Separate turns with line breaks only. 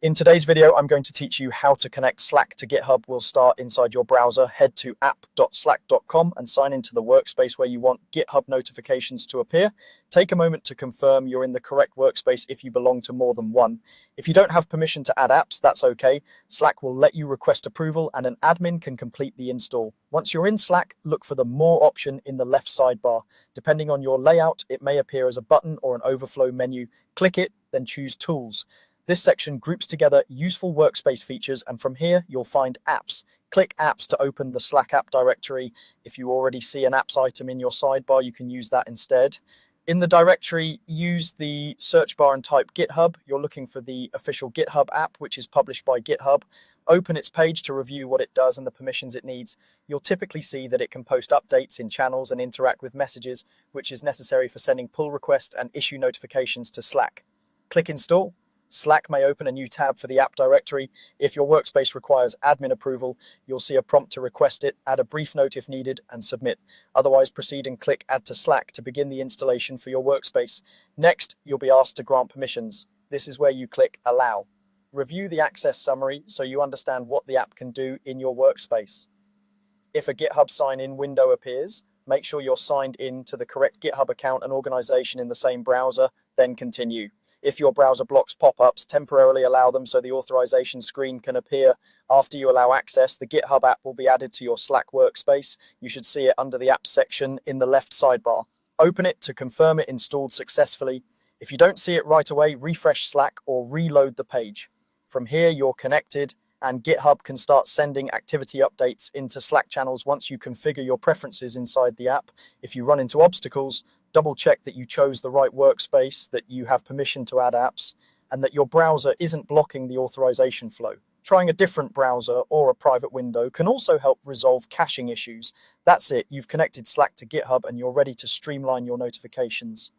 In today's video, I'm going to teach you how to connect Slack to GitHub. We'll start inside your browser. Head to app.slack.com and sign into the workspace where you want GitHub notifications to appear. Take a moment to confirm you're in the correct workspace if you belong to more than one. If you don't have permission to add apps, that's okay. Slack will let you request approval and an admin can complete the install. Once you're in Slack, look for the More option in the left sidebar. Depending on your layout, it may appear as a button or an overflow menu. Click it, then choose Tools. This section groups together useful workspace features, and from here you'll find apps. Click apps to open the Slack app directory. If you already see an apps item in your sidebar, you can use that instead. In the directory, use the search bar and type GitHub. You're looking for the official GitHub app, which is published by GitHub. Open its page to review what it does and the permissions it needs. You'll typically see that it can post updates in channels and interact with messages, which is necessary for sending pull requests and issue notifications to Slack. Click Install. Slack may open a new tab for the app directory. If your workspace requires admin approval, you'll see a prompt to request it, add a brief note if needed, and submit. Otherwise, proceed and click Add to Slack to begin the installation for your workspace. Next, you'll be asked to grant permissions. This is where you click Allow. Review the access summary so you understand what the app can do in your workspace. If a GitHub sign-in window appears, make sure you're signed in to the correct GitHub account and organization in the same browser, then continue. If your browser blocks pop-ups, temporarily allow them so the authorization screen can appear. After you allow access, the GitHub app will be added to your Slack workspace. You should see it under the Apps section in the left sidebar. Open it to confirm it installed successfully. If you don't see it right away, refresh Slack or reload the page. From here, you're connected, and GitHub can start sending activity updates into Slack channels once you configure your preferences inside the app. If you run into obstacles, double check that you chose the right workspace, that you have permission to add apps, and that your browser isn't blocking the authorization flow. Trying a different browser or a private window can also help resolve caching issues. That's it, you've connected Slack to GitHub and you're ready to streamline your notifications.